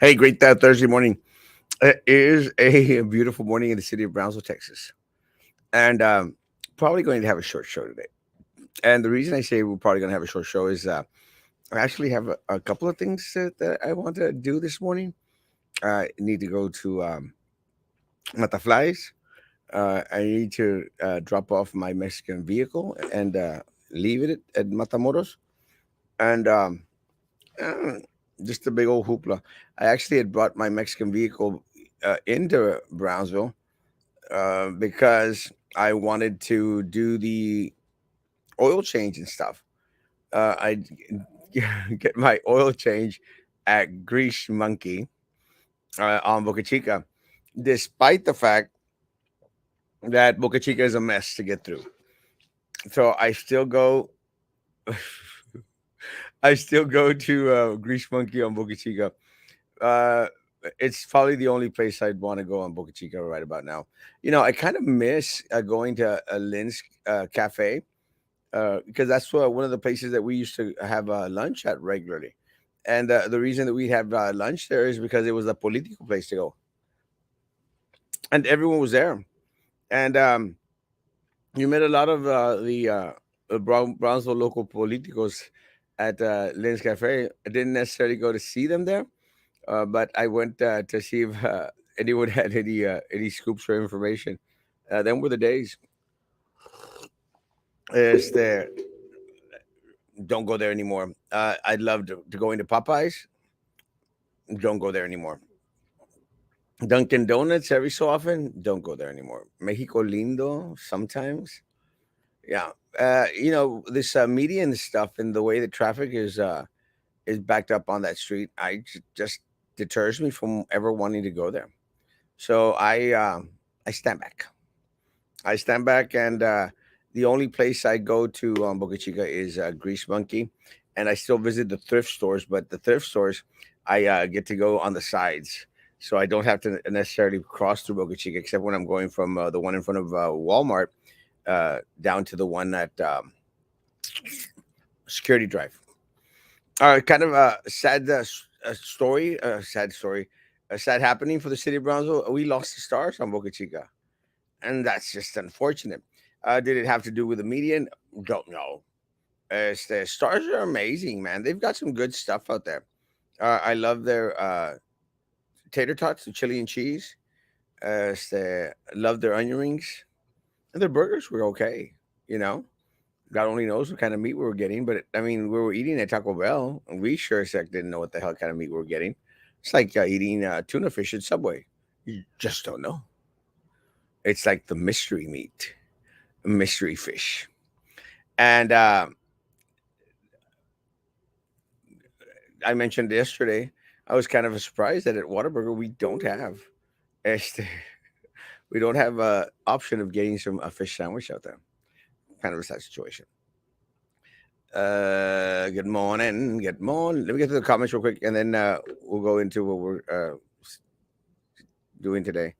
Hey, great Thursday morning. It is a beautiful morning in the city of Brownsville, Texas, and probably going to have a short show today. And the reason I say we're probably going to have a short show is I actually have a couple of things that I want to do this morning. I need to go to Mataflies. I need to drop off my Mexican vehicle and leave it at Matamoros. And uh, just a big old hoopla. I actually had brought my Mexican vehicle into Brownsville because I wanted to do the oil change and stuff. I get my oil change at Grease Monkey on Boca Chica, despite the fact that Boca Chica is a mess to get through. So I still go. I still go to Grease Monkey on Boca Chica. Uh, it's probably the only place I'd want to go on Boca Chica right about now. I kind of miss going to a Lynn's Cafe because that's one of the places that we used to have lunch at regularly. And the reason that we have lunch there is because it was a political place to go, and everyone was there. And you met a lot of the Brownsville local politicos at Lynn's Cafe. I didn't necessarily go to see them there, but I went to see if anyone had any scoops or information. Then were the days. Este, don't go there anymore. I'd love to go into Popeyes. Don't go there anymore. Dunkin' Donuts every so often. Don't go there anymore. Mexico Lindo sometimes. Yeah. This median stuff and the way the traffic is backed up on that street. Just deters me from ever wanting to go there. So I stand back. I stand back, and the only place I go to Boca Chica is Grease Monkey, and I still visit the thrift stores. But the thrift stores, I get to go on the sides, so I don't have to necessarily cross through Boca Chica, except when I'm going from the one in front of Walmart down to the one at Security Drive. Kind of a sad story, a sad happening for the city of Brownsville. We lost the stars on Boca Chica, and that's just unfortunate. Did it have to do with the median? Don't know. The stars are amazing, man. They've got some good stuff out there. I love their tater tots, the chili and cheese. Love their onion rings, and their burgers were okay. You know, God only knows what kind of meat we were getting, but I mean, we were eating at Taco Bell, and we sure as heck didn't know what the hell kind of meat we were getting. It's like eating tuna fish at Subway. You just don't know. It's like the mystery meat, mystery fish. And I mentioned yesterday, I was kind of surprised that at Whataburger we don't have, este, we don't have a option of getting some a fish sandwich out there. Kind of a sad situation. Good morning. Good morning. Let me get to the comments real quick, and then we'll go into what we're doing today.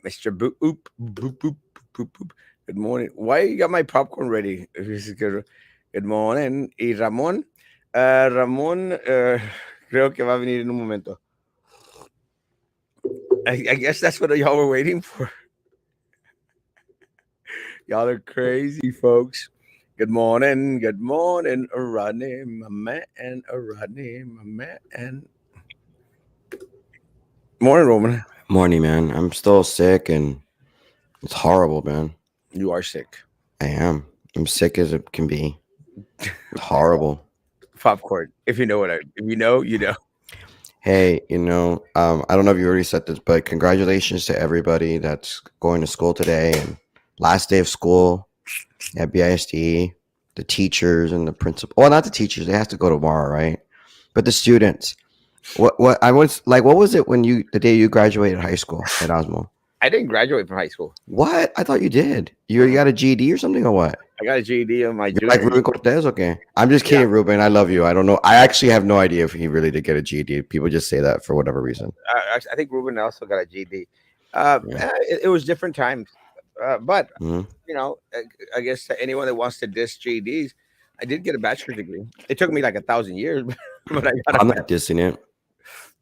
Mr. Boop, boop, boop, boop, boop, boop. Good morning. Why you got my popcorn ready? Good morning. Y Ramón, Ramón, creo que va a venir en un momento. I guess that's what y'all were waiting for. Y'all are crazy, folks. Good morning. Good morning, Rodney, my man, Rodney, my man. Morning, Roman. Morning, man. I'm still sick and it's horrible, man. You are sick. I am. I'm sick as it can be. Horrible. Popcorn. If you know what if you know, you know. Hey, I don't know if you already said this, but congratulations to everybody that's going to school today and last day of school at BISD, the teachers and the principal. Well, not the teachers. They have to go tomorrow, right? But the students. What I was like, what was it when the day you graduated high school at Erasmo? I didn't graduate from high school. What? I thought you did. You got a GED or something or what? I got a GED on my You're like Ruben Cortez? Okay. I'm just kidding, Ruben. I love you. I don't know. I actually have no idea if he really did get a GED. People just say that for whatever reason. I think Ruben also got a GED. It was different times. But, I guess to anyone that wants to diss GEDs, I did get a bachelor's degree. It took me like 1,000 years, but I'm not dissing it.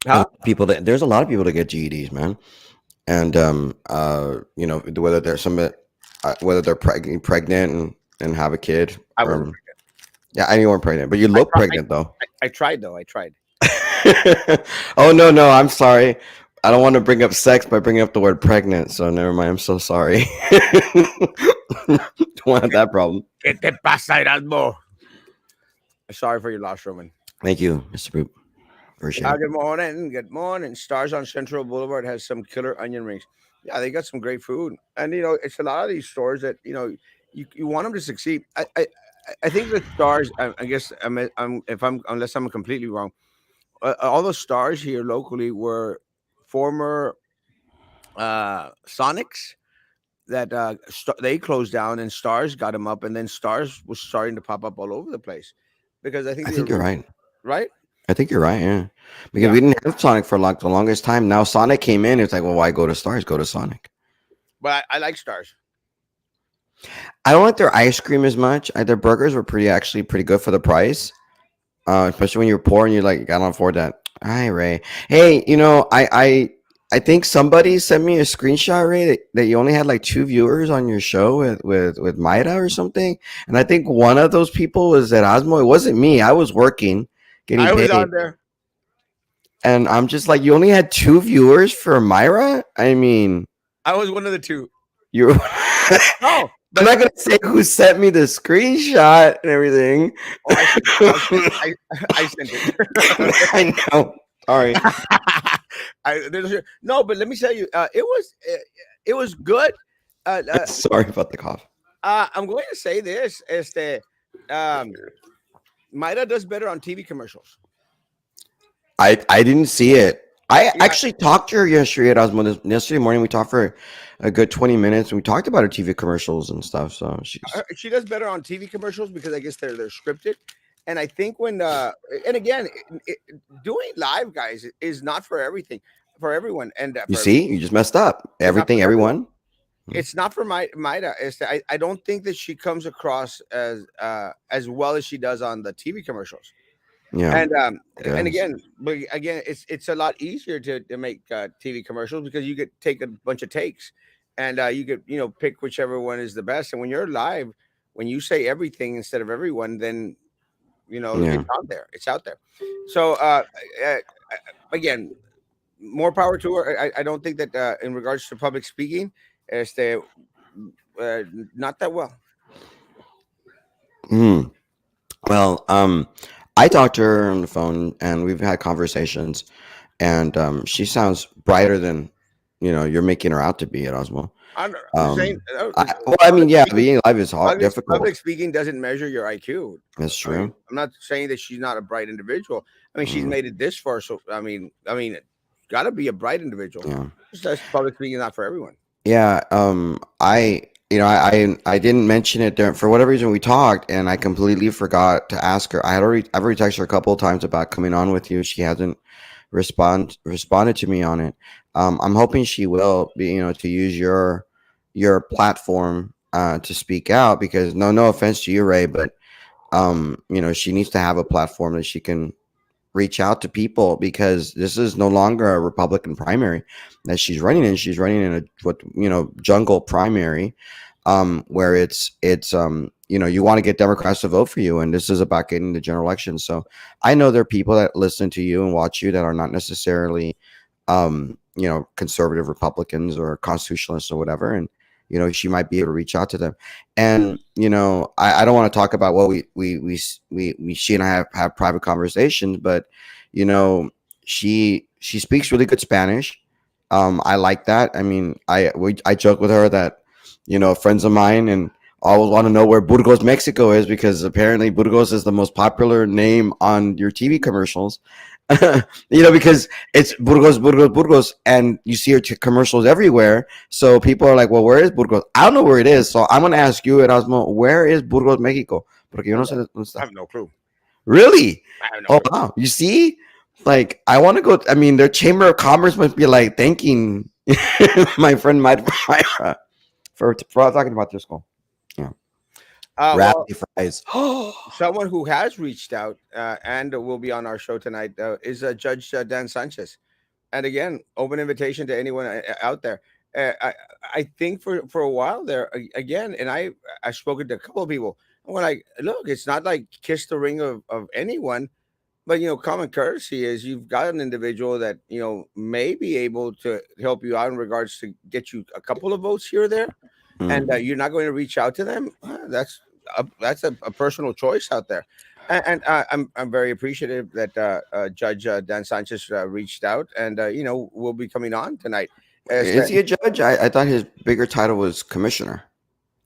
A Huh? lot of people that there's a lot of people that get GEDs, man, and whether they're whether they're pregnant and have a kid, I wasn't. yeah, anyone pregnant, but you I look tried. pregnant though. I tried though. I tried. Oh no, no, I'm sorry. I don't want to bring up sex by bringing up the word pregnant, so never mind. I'm so sorry. Don't want that problem. ¿Qué te pasa, Erasmo? Sorry for your loss, Roman. Thank you, Mr. Boop. Appreciate it. Good morning. Good morning. Stars on Central Boulevard has some killer onion rings. Yeah, they got some great food, and it's a lot of these stores that you want them to succeed. I think the stars. I guess I'm if I'm unless I'm completely wrong. All those stars here locally were former Sonics that they closed down, and Stars got them up, and then Stars was starting to pop up all over the place because I think I the think you're right. right. I think you're right. Yeah, because Yeah, we didn't have Sonic for like the longest time. Now Sonic came in. It's like, well, why go to Stars? Go to Sonic. but I like Stars. I don't like their ice cream as much. Their burgers were actually pretty good for the price. Especially when you're poor and you're like, I don't afford that. Hi, Ray. Hey, I think somebody sent me a screenshot, Ray, that you only had like 2 viewers on your show with Maida or something. And I think one of those people was Erasmo. It wasn't me. I was working, getting I was paid. on there. And I'm just like, you only had 2 viewers for Myra? I mean, I was one of the two. you No, I'm but not gonna say who sent me the screenshot and everything. oh, I sent it. I know. Sorry. No, but let me tell you, it was good. Uh, uh, Sorry about the cough. I'm going to say this: um, Maida does better on TV commercials. I didn't see it. I Yeah, actually talked to her yesterday at Osmo. Yesterday morning, we talked for a good 20 minutes, and we talked about her TV commercials and stuff. So she's she does better on TV commercials because I guess they're scripted. And I think and again, doing live, guys, is not for everything, for everyone, and you see, you just messed up it's not for everything. everyone. Everyone. Hmm. It's not for Maida. It's that I don't think that she comes across as well as she does on the TV commercials. Yeah, And guys. again, but again, it's a lot easier to make TV commercials because you could take a bunch of takes, and you could pick whichever one is the best. And when you're live, when you say everything instead of everyone, then Yeah. it's out there. It's out there. So uh, again, more power to her. I don't think that in regards to public speaking, este, not that well. Hmm. Well, I talked to her on the phone, and we've had conversations, and she sounds brighter than you're making her out to be at Osmo. I'm saying Well, I mean, public yeah, speaking. being live is hard, difficult. Public speaking doesn't measure your IQ. That's I mean, true. I'm not saying that she's not a bright individual. I mean, she's Mm, made it this far, so got to be a bright individual. yeah, Just that's public speaking, not for everyone. yeah. I didn't mention it there for whatever reason we talked, and I completely forgot to ask her. I've already texted her a couple of times about coming on with you. She hasn't responded to me on it. I'm hoping she will be, to use your platform to speak out, because no offense to you, Ray, but she needs to have a platform that she can reach out to people, because this is no longer a Republican primary that she's running in. She's running in a jungle primary, where you want to get Democrats to vote for you, and this is about getting the general election. So I know there are people that listen to you and watch you that are not necessarily conservative Republicans or constitutionalists or whatever, and she might be able to reach out to them. And I don't want to talk about what she and I have private conversations, but she speaks really good Spanish. I like that. I mean, I joke with her that friends of mine and always want to know where Burgos, Mexico is, because apparently Burgos is the most popular name on your TV commercials. Because it's Burgos, Burgos, Burgos, and you see her commercials everywhere. So people are like, well, where is Burgos? I don't know where it is. So I'm going to ask you, Erasmo, where is Burgos, Mexico? Porque yo no sé dónde I está. have no clue. Really? I have no Oh, clue. wow. You see? Like, I want to go. I mean, their Chamber of Commerce must be like thanking my friend Myra for talking about their school. Yeah. Well, Rally fries. someone who has reached out and will be on our show tonight is Judge Dan Sanchez. And again, open invitation to anyone out there. I think for a while there again, and I've spoken to a couple of people. And when I look, it's not like kiss the ring of anyone, but common courtesy is you've got an individual that may be able to help you out in regards to get you a couple of votes here or there, and Mm. you're not going to reach out to them. That's a personal choice out there. And I'm very appreciative that Judge Dan Sanchez reached out, and will be coming on tonight. Is he a judge? I thought his bigger title was commissioner.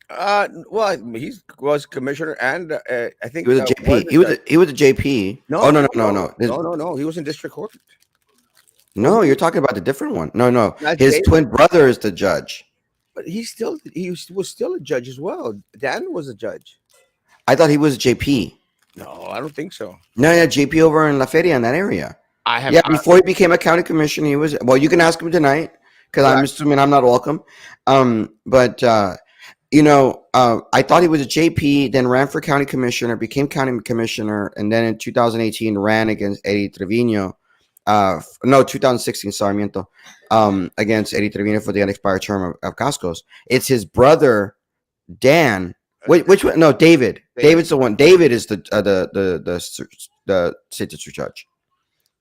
Well, he was commissioner, and I He think was a was JP. a judge. He was a JP. Oh No, no no no no, no. no, no, no. He was in district court. No, you're talking about the different one. No, no. That's His David, twin brother is the judge. but he was still a judge as well. Dan was a judge. I thought he was JP. No, I don't think so. No, yeah, JP over in La Feria in that area. I have. Yeah, before he became a county commissioner, he was. Well, you can ask him tonight because Well, I'm assuming I'm not welcome. But I thought he was a JP, then ran for county commissioner, became county commissioner, and then in 2018 ran against Eddie Trevino. No, 2016, Sarmiento, against Eddie Trevino for the unexpired term of Cascos. It's his brother Dan. Wait, which one? No, David. David. David's the one. David is the state district judge.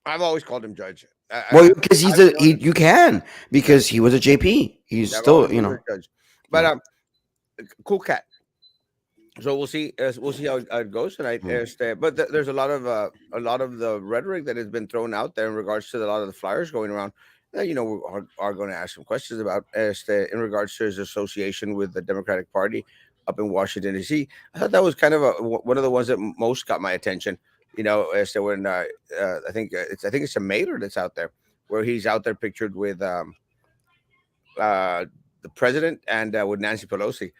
I've always called him judge. Well, because he's I've known him. you can because he was a JP. He's I've still always known him as judge. But Yeah. cool cat. So we'll see how it goes tonight. Hmm. But there's a lot of the rhetoric that has been thrown out there in regards to a lot of the flyers going around. That we are going to ask some questions about in regards to his association with the Democratic Party up in Washington D.C. I thought that was kind of one of the ones that most got my attention. As to when I think it's a mailer that's out there where he's out there pictured with the president and with Nancy Pelosi.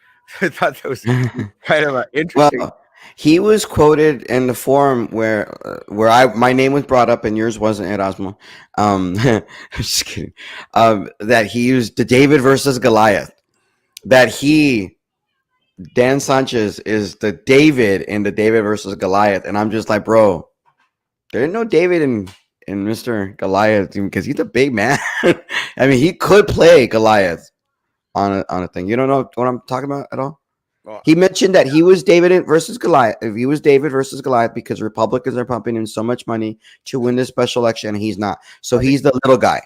I thought that was kind of interesting. Well, he was quoted in the forum where I my name was brought up and yours wasn't, Erasmo. I'm just kidding. That he used the David versus Goliath. That Dan Sanchez is the David in the David versus Goliath, and I'm just like, bro, there ain't no David in Mr. Goliath because he's a big man. I mean, he could play Goliath on a thing. You don't know what I'm talking about at all? Well, He mentioned that he was versus Goliath. If he was David versus Goliath, because Republicans are pumping in so much money to win this special election, and he's not. So I think he's the little guy.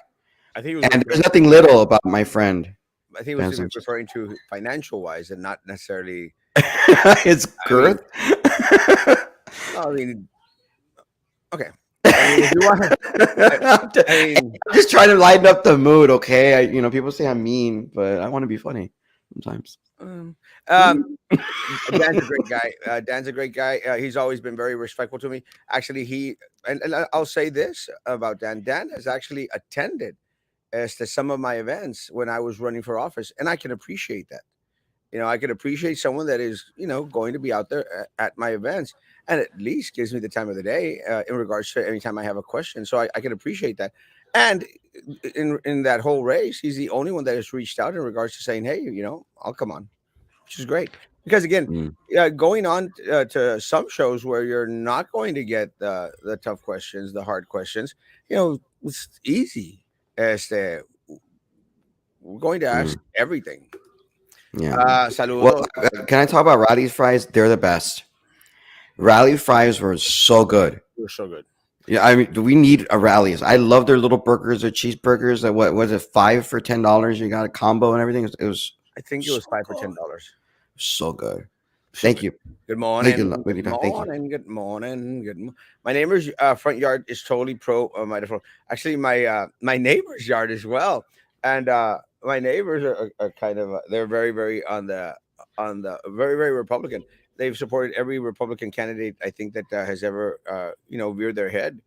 I think he was And there's referring, nothing little about my friend. I think he Dan was Sanchez. referring to financial wise and not necessarily. His I mean, girth. no, I mean, okay. I mean, if you want, I mean, I'm just trying to lighten up the mood, okay? People say I'm mean, but I want to be funny sometimes. um, um, Dan's a great guy. Dan's a great guy. He's always been very respectful to me. Actually, and I'll say this about Dan. Dan has actually attended as to some of my events when I was running for office, and I can appreciate that. I can appreciate someone that is, going to be out there at my events and at least gives me the time of the day in regards to anytime I have a question. So I can appreciate that. And in that whole race, he's the only one that has reached out in regards to saying, hey, I'll come on, which is great. Because again, Mm, going on to some shows where you're not going to get the tough questions, the hard questions, it's easy as to we're going to mm, ask everything. yeah. Well, Saludos. can I talk about Rally's fries? They're the best. Rally fries were so good. You're so good. Yeah, I mean, do we need a Rally's? I love their little burgers, their cheeseburgers. What was it, 5 for $10? You got a combo and everything. It was I think it so was 5 for good. $10. So good. So Thank good. you. Good Thank morning. you. Good Thank you. morning. Good morning. My neighbor's front yard is totally pro microphone. Actually, my neighbor's yard as well, and my neighbors are kind of they're very very on the very very Republican. They've supported every Republican candidate I think that has ever reared their head,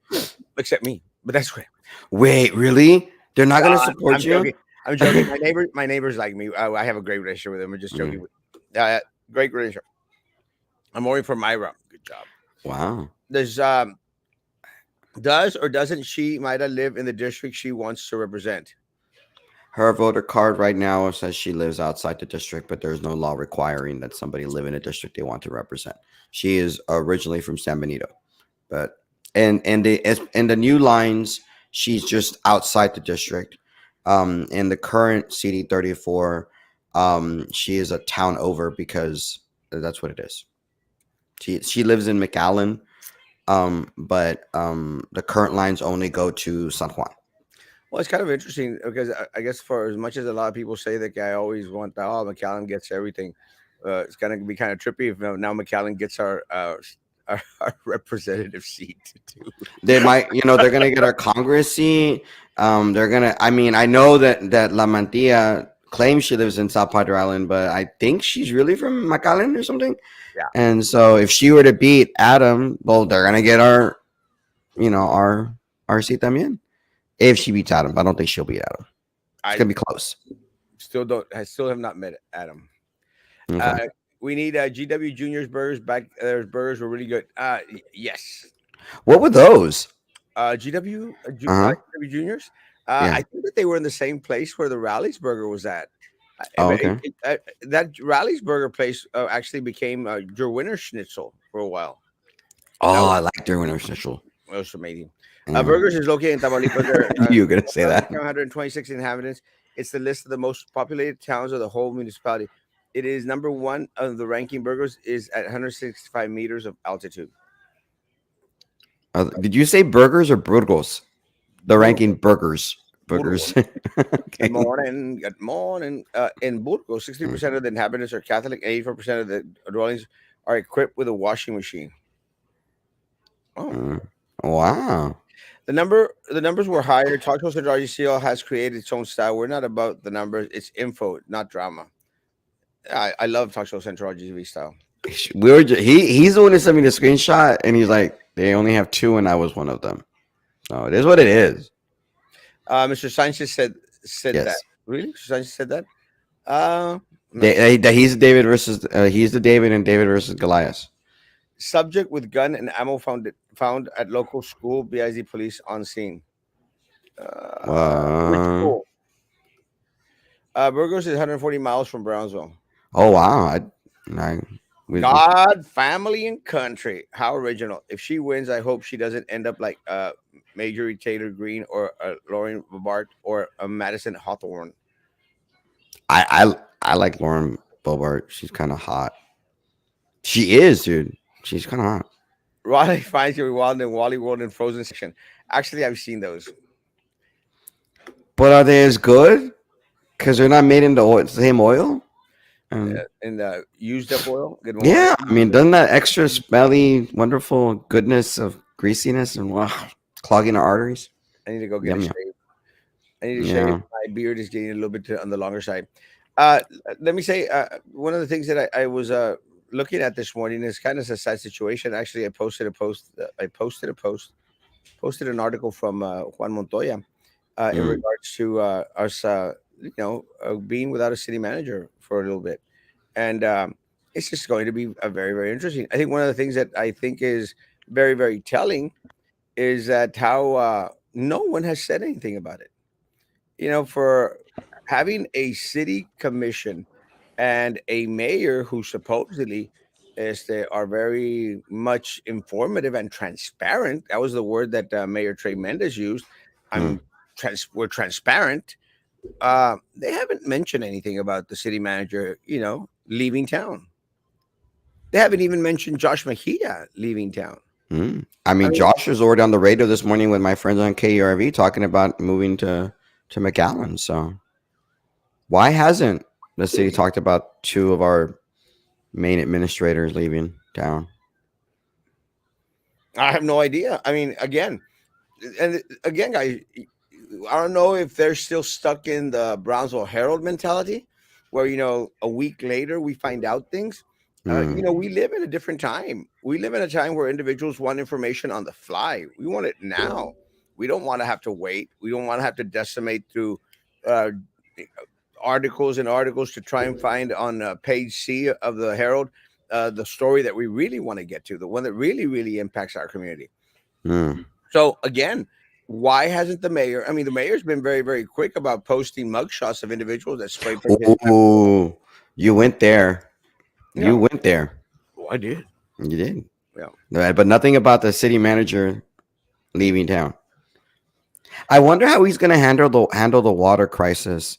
except me. But that's great. Wait, really? They're not going to I'm support you? joking. I'm joking. My neighbors like me. I have a great relationship with them. I'm just joking. Mm, Great relationship. I'm working for Myra. Good job. wow. Does does or doesn't she Myra live in the district she wants to represent? Her voter card right now says she lives outside the district, but there's no law requiring that somebody live in a district they want to represent. She is originally from San Benito, but and the new lines, she's just outside the district. In the current CD 34, she is a town over because that's what it is. She lives in McAllen, but the current lines only go to San Juan. Well, it's kind of interesting because I guess for as much as a lot of people say that guy always want that, oh, McAllen gets everything. It's gonna be kind of trippy if now McAllen gets our representative seat too. They might, they're gonna get our Congress seat. They're gonna. I mean, I know that La Mantilla claims she lives in South Padre Island, but I think she's really from McAllen or something. Yeah, And so, if she were to beat Adam, well, they're gonna get our, our seat también. If she beats Adam, I don't think she'll beat Adam. It's I gonna be close. still don't. I still have not met Adam. Uh, Okay. we need GW Junior's burgers back. Their burgers were really good. Yes. What were those? Uh, Uh huh. GW Juniors. Yeah. I think that they were in the same place where the Rally's Burger was at. Oh, okay. That Rally's Burger place actually became your winter schnitzel for a while. That Oh, was, I like their winter special. that was amazing. Yeah. Burgers is located in Tamaulipas. There You were gonna say that. 126 inhabitants. It's the list of the most populated towns of the whole municipality. It is number one of the ranking. Burgers is at 165 meters of altitude. Did you say burgers or burgos? The ranking Burgos, burgers. Burgos. Burgers. Good Okay. morning. Good morning. In Burgos, 60% of the inhabitants are Catholic, and 84% of the dwellings are equipped with a washing machine. Oh, Uh, wow. the numbers were higher. Talk Show Central RGCL has created its own style. We're not about the numbers; it's info, not drama. I love Talk Show Central RGV style. He's the one that sent me the screenshot, and he's like, they only have two, and I was one of them. So it is what it is. Mr. Sanchez said that. Yes. Really, Mr. Sanchez said that. Let me see. He's David versus. He's the David and David versus Goliath. Subject with gun and ammo found at local school. BIZ police on scene. Which Uh, school? Burgos is 140 miles from Brownsville. oh wow. I we- God, family, and country. How original. If she wins, I hope she doesn't end up like Marjorie Taylor Greene or Lauren Bobart or Madison Hawthorne. I like Lauren Bobart. She's kind of hot. She is, dude. She's kind of hot. Riley finds your wild and Wally World and Frozen section. Actually, I've seen those. But are they as good? Because they're not made in the same oil. In the used up oil. Good morning. Yeah, I mean, doesn't that extra smelly, wonderful goodness of greasiness and wow, clogging our arteries? I need to go get Yum a yum. shave. I need to shave. Yeah. My beard is getting a little bit on the longer side. Let me say one of the things that I was looking at this morning is kind of a sad situation. Actually, I posted a post. Posted an article from Juan Montoya in Mm, regards to us, being without a city manager for a little bit, and it's just going to be a very, very interesting. I think one of the things that I think is very, very telling is that how no one has said anything about it. For having a city commission and a mayor who supposedly they are very much informative and transparent. That was the word that Mayor Trey Mendez used. mm, We're transparent. They haven't mentioned anything about the city manager, leaving town. They haven't even mentioned Josh Mejia leaving town. mm. I I mean, mean, Josh was already on the radio this morning with my friends on KURV talking about moving to McAllen. So why hasn't the city talked about two of our main administrators leaving town? I have no idea. I mean, again, guys, I don't know if they're still stuck in the Brownsville Herald mentality, where a week later we find out things. Mm, We live in a different time. We live in a time where individuals want information on the fly. We want it now. We don't want to have to wait. We don't want to have to decimate through uh, articles and articles to try and find on page C of the Herald the story that we really want to get to, the one that really, really impacts our community. mm, So again, Why hasn't the mayor? I mean, the mayor's been very, very quick about posting mugshots of individuals that spray painted. Ooh, you went there. You Yeah, went there. well, I did. You did. Yeah. Right, but nothing about the city manager leaving town. I wonder how he's going to handle the water crisis,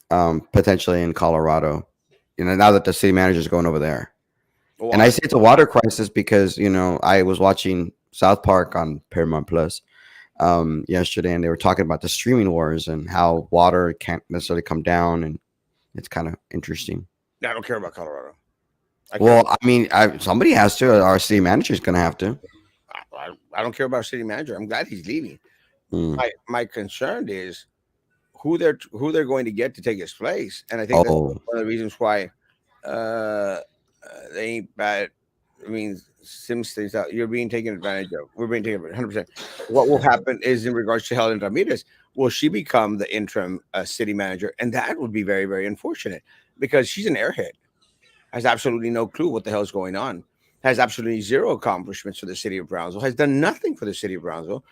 potentially in Colorado. Now that the city manager is going over there, Well, and I say it's a water crisis because I was watching South Park on Paramount Plus yesterday, and they were talking about the streaming wars and how water can't necessarily come down, and it's kind of interesting. I don't care about Colorado. I care. Well, I mean, somebody has to. Our city manager is going to have to. I don't care about city manager. I'm glad he's leaving. Mm. My concern is who they're going to get to take his place, and I think that's Oh. one of the reasons why they ain't bad. I mean, Sims stays out. You're being taken advantage of. We're being taken 100%. What will happen is in regards to Helen Ramirez, will she become the interim city manager? And that would be very, very unfortunate because she's an airhead, has absolutely no clue what the hell is going on, has absolutely zero accomplishments for the city of Brownsville, has done nothing for the city of Brownsville,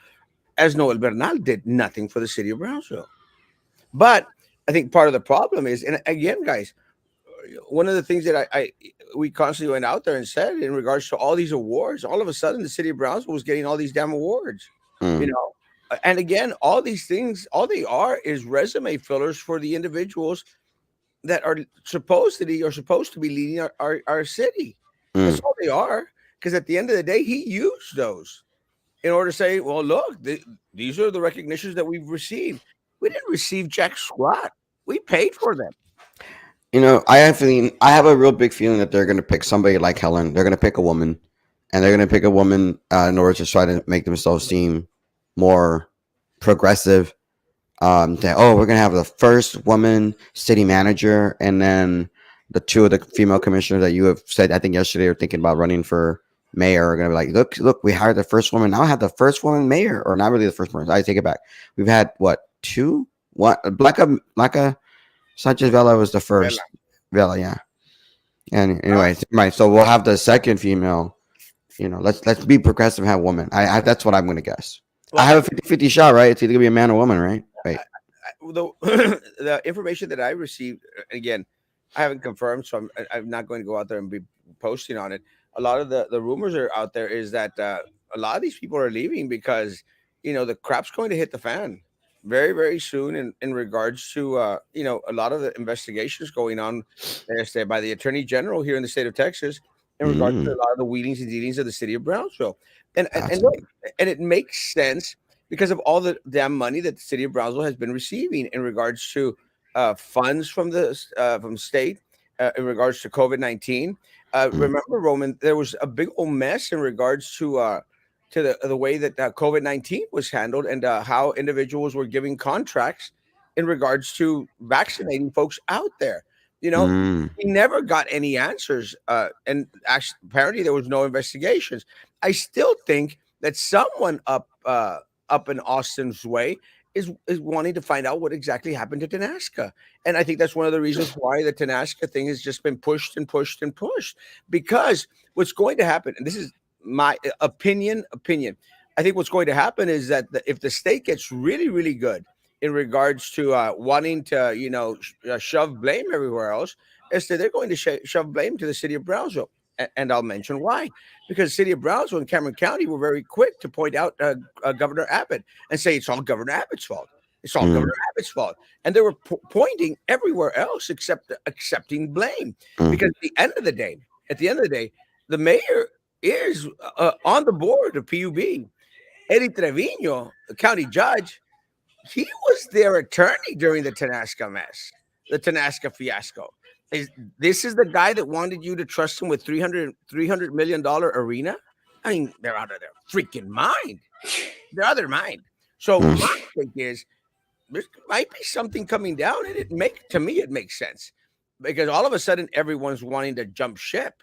as Noel Bernal did nothing for the city of Brownsville. But I think part of the problem is, and again, guys, one of the things that I we constantly went out there and said in regards to all these awards, all of a sudden the city of Brownsville was getting all these damn awards, you Mm. know. And again, all these things, all they are is resume fillers for the individuals that are supposed to be leading our city. That's Mm. all they are. Because at the end of the day, he used those in order to say, well, look, these are the recognitions that we've received. We didn't receive jack squat. We paid for them. I have a real big feeling that they're going to pick somebody like Helen. They're going to pick a woman, and they're going to pick a woman in order to try to make themselves seem more progressive. We're going to have the first woman city manager, and then the two of the female commissioners that you have said, I think yesterday, are thinking about running for mayor are going to be like, look, we hired the first woman. Now I have the first woman mayor, or not really the first person. I take it back. We've had what, two? What? Blanca Sanchez Vela was the Bella. first. Vela, yeah. And Uh, anyway, right. So we'll have the second female. Let's be progressive. And have woman. That's what I'm going to guess. I well, have a 50-50 shot, right? It's either gonna be a man or woman, right? Right. the the information that I received again, I haven't confirmed, so I'm not going to go out there and be posting on it. A lot of the rumors are out there is that a lot of these people are leaving because the crap's going to hit the fan very very soon in regards to a lot of the investigations going on by the attorney general here in the state of Texas in regards to Mm, a lot of the wheelings and dealings of the city of Brownsville, and look, fascinating. and it makes sense because of all the damn money that the city of Brownsville has been receiving in regards to funds from state in regards to COVID-19. Mm, Remember, Roman, there was a big old mess in regards to the way that COVID-19 was handled and how individuals were giving contracts in regards to vaccinating folks out there. You know, mm, we never got any answers, and actually, apparently, there was no investigations. I still think that someone up in Austin's way is wanting to find out what exactly happened to Tanaska. And I think that's one of the reasons why the Tanaska thing has just been pushed and pushed and pushed. Because what's going to happen, and this is my opinion, I think what's going to happen is that if the state gets really, really good in regards to wanting to, shove blame everywhere else, is that they're going to shove blame to the city of Brownsville. And I'll mention why. Because the city of Brownsville and Cameron County were very quick to point out Governor Abbott and say it's all Governor Abbott's fault. It's all mm, Governor Abbott's fault. And they were pointing everywhere else except accepting blame. mm, Because at the end of the day, the mayor is on the board of PUB. Eddie Trevino, the county judge, he was their attorney during the Tanaska mess, the Tanaska fiasco. Is this is the guy that wanted you to trust him with $300 million arena? I mean, they're out of their freaking mind. They're out of their mind. So my mm, take is there might be something coming down, and it makes sense because all of a sudden everyone's wanting to jump ship,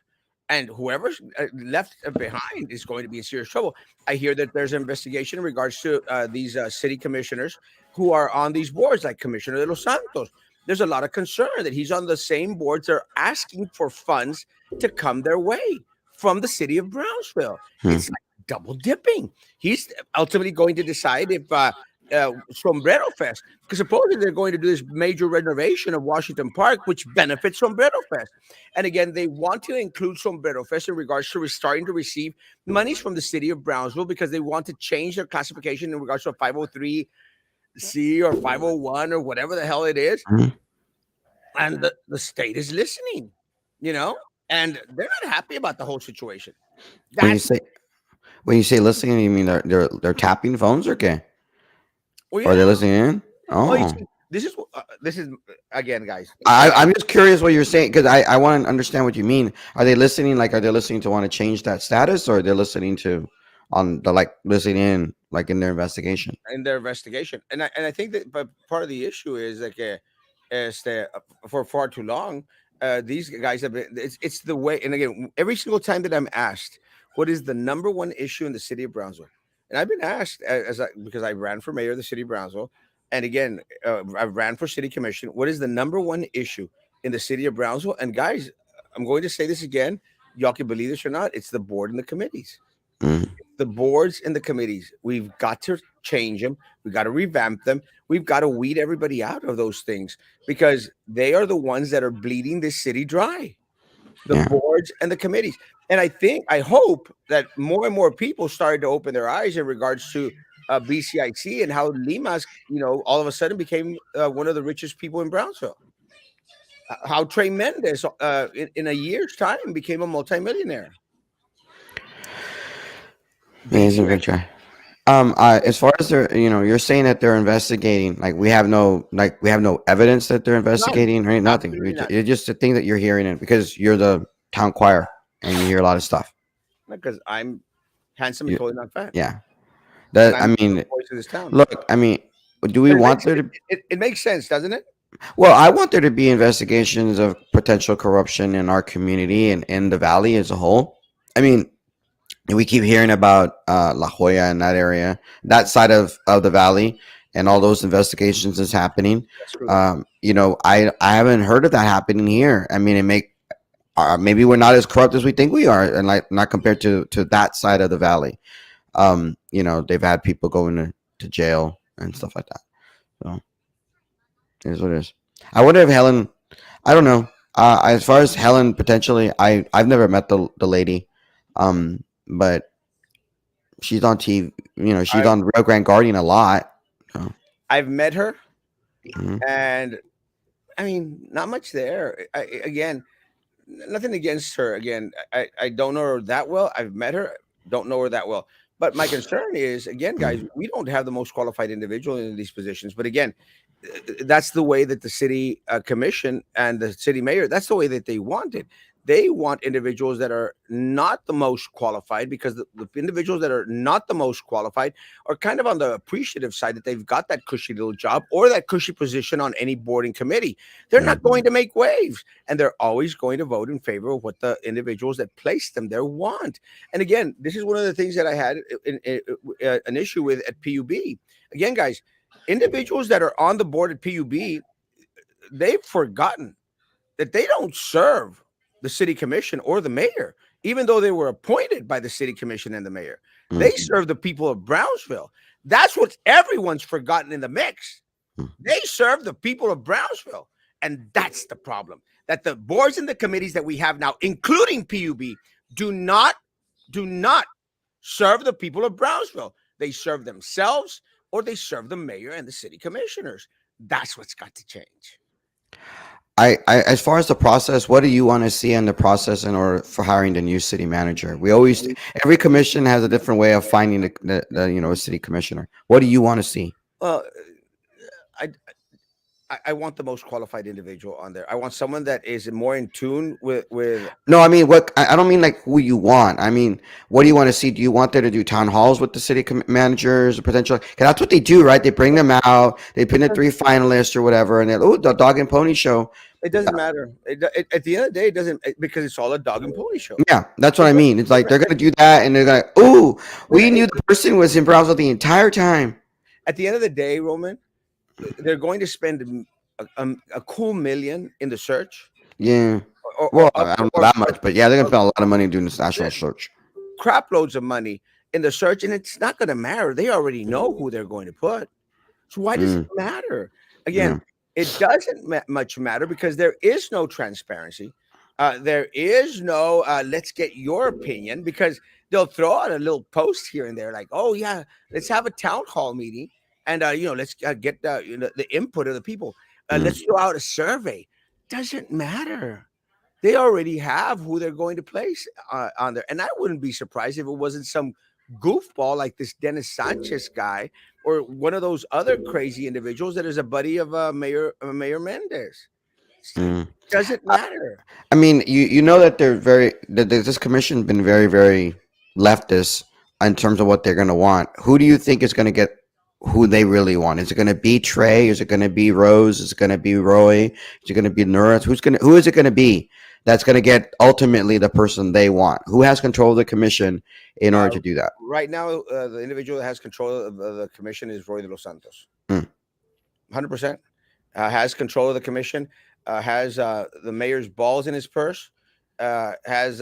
and whoever's left behind is going to be in serious trouble. I hear that there's an investigation in regards to these city commissioners who are on these boards, like Commissioner de los Santos. There's a lot of concern that he's on the same boards. They're asking for funds to come their way from the city of Brownsville. mm. It's like double dipping. He's ultimately going to decide if Sombrero Fest, because supposedly they're going to do this major renovation of Washington Park, which benefits Sombrero Fest. And again, they want to include Sombrero Fest in regards to starting to receive monies from the city of Brownsville because they want to change their classification in regards to a 503C or 501 or whatever the hell it is. Mhm. And the state is listening, you know, and they're not happy about the whole situation. When you That's say when you say listening, you mean they're tapping phones or okay? well, Or yeah. they're listening in? Oh, you Oh. see, this is again, guys. I'm just curious what you're saying because I want to understand what you mean. Are they listening? Like, are they listening to want to change that status, or they're listening to on the like listening in like in their investigation? In their investigation. And I think that but part of the issue is like is that for far too long, these guys have been. It's the way. And again, every single time that I'm asked, what is the number one issue in the city of Brownsville, and I've been asked because I ran for mayor of the city of Brownsville, and again, I ran for city commission. What is the number one issue in the city of Brownsville? And guys, I'm going to say this again. Y'all can believe this or not. It's the board and the committees, Mm, the boards and the committees. We've got to change them. We've got to revamp them. We've got to weed everybody out of those things because they are the ones that are bleeding this city dry. The yeah, boards and the committees. And I hope that more and more people started to open their eyes in regards to BCIC and how Lima's, all of a sudden became one of the richest people in Brownsville. How Trey Mendez, in a year's time, became a multimillionaire. yeah, he's a good BCIC. guy. As far as they're, you're saying that they're investigating. Like we have no evidence that they're None. investigating, right? Nothing. Absolutely none. It's just the thing that you're hearing it because you're the town choir and you hear a lot of stuff. Because I'm handsome and You, totally not fat, yeah. and That I I'm the mean, voice of this town. look. I mean, do we But it want makes there it, to? it, it makes sense, doesn't it? Well, I want there to be investigations of potential corruption in our community and in the valley as a whole. I mean, we keep hearing about La Jolla and that area, that side of the valley, and all those investigations is happening. That's true. I haven't heard of that happening here. I mean, it make maybe we're not as corrupt as we think we are, and like not compared to that side of the valley. They've had people going to jail and stuff like that. So it is what it is. I wonder if Helen. I don't know. As far as Helen, potentially, I've never met the lady, but she's on TV. She's I've on Rio Grande Guardian a lot. So, I've met her, mhm, and I mean, not much there. Again, nothing against her. Again, I don't know her that well. I've met her, don't know her that well. But my concern is, again, guys, mhm, we don't have the most qualified individual in these positions. But again, that's the way that the city commission and the city mayor, that's the way that they want it. They want individuals that are not the most qualified because the individuals that are not the most qualified are kind of on the appreciative side that they've got that cushy little job or that cushy position on any boarding committee. They're not mhm. going to make waves, and they're always going to vote in favor of what the individuals that place them there want. And again, this is one of the things that I had an issue with at PUB. Again, guys, individuals that are on the board at PUB, they've forgotten that they don't serve the city commission or the mayor, even though they were appointed by the city commission and the mayor. They Mhm. serve the people of Brownsville. That's what everyone's forgotten in the mix. They serve the people of Brownsville. And that's the problem. That the boards and the committees that we have now, including PUB, do not do not serve the people of Brownsville. They serve themselves or they serve the mayor and the city commissioners. That's what's got to change. As far as the process, what do you want to see in the process in order for hiring the new city manager? Every commission has a different way of finding a city commissioner. What do you want to see? Well, I I want the most qualified individual on there. I want someone that is more in tune with. No, I mean what I don't mean like who you want. I mean, what do you want to see? Do you want there to do town halls with the city managers or potential? Because that's what they do, right? They bring them out, they put in three finalists or whatever, and then the dog and pony show. It doesn't matter. At the end of the day, it doesn't because it's all a dog and pony show. Yeah, that's what It I doesn't, mean. It's like they're gonna do that, and they're gonna, we knew the person was in Brownsville the entire time. at the end of the day, Roman, they're going to spend a cool million in the search, Yeah. or Well, up I to don't know that much, but yeah, they're gonna or spend a lot of money doing this national search. crap loads of money in the search, and it's not going to matter. They already know who they're going to put. So why does it Mm, matter? Again, mm, it doesn't much matter because there is no transparency. There is no let's get your opinion, because they'll throw out a little post here and there like, oh yeah, let's have a town hall meeting, and let's get the input of the people. Let's mm, throw out a survey. Doesn't matter. They already have who they're going to place on there. And I wouldn't be surprised if it wasn't some goofball like this Dennis Sanchez guy, or one of those other crazy individuals that is a buddy of Mayor Mendez. It's like, mm. doesn't matter. I mean, you know that they're very that this commission been very leftist in terms of what they're going to want. Who do you think is going to get who they really want? Is it going to be Trey? Is it going to be Rose? Is it going to be Roy? Is it going to be Nura? Who is it going to be that's going to get ultimately the person they want? Who has control of the commission in order Uh, to do that? right now, the individual that has control of the commission is Roy de los Santos. Mm, 100%. Has control of the commission, has the mayor's balls in his purse, has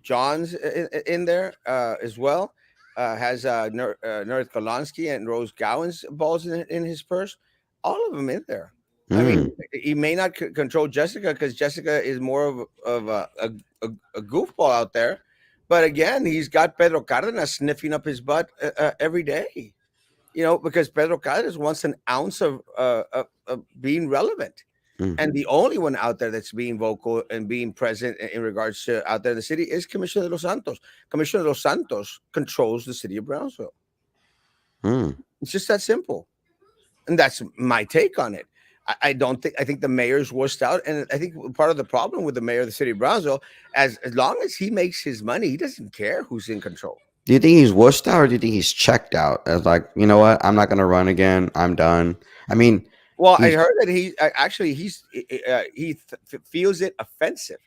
John's in there as well, has Nerith Golonsky and Rose Gowan's balls in his purse, all of them in there. I mean, mm, he may not control Jessica because Jessica is more of a goofball out there. But again, he's got Pedro Cardenas sniffing up his butt every day, because Pedro Calles wants an ounce of being relevant. mm, And the only one out there that's being vocal and being present in regards to out there in the city is Commissioner de los Santos. Commissioner de los Santos controls the city of Brownsville. mm. It's just that simple. And that's my take on it. I don't think, I think the mayor's wussed out. And I think part of the problem with the mayor of the city of Brownsville, as long as he makes his money, he doesn't care who's in control. Do you think he's wussed out, or do you think he's checked out? As like, you know what, I'm not going to run again. I'm done. I mean, Well, I he's heard that actually feels it offensive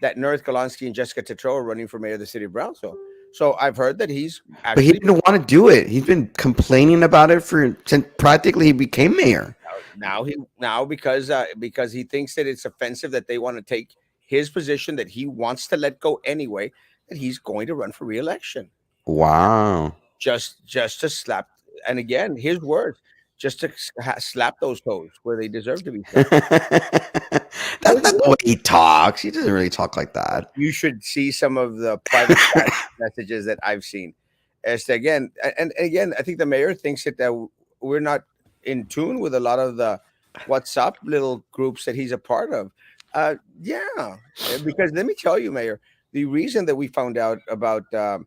that Nerith Golonsky and Jessica Tetreault are running for mayor of the city of Brownsville. So I've heard that he's But he actually didn't want to do it. He's been complaining about it for since practically he became mayor. now because he thinks that it's offensive that they want to take his position that he wants to let go anyway, that he's going to run for reelection. Wow. Just to slap, and again, his words, just to slap those toes where they deserve to be slapped. That's not the way he talks. He doesn't really talk like that. You should see some of the private chat messages that I've seen. As to, again, and again, I think the mayor thinks that we're not in tune with a lot of the WhatsApp little groups that he's a part of. Yeah, because let me tell you, Mayor, the reason that we found out about uh,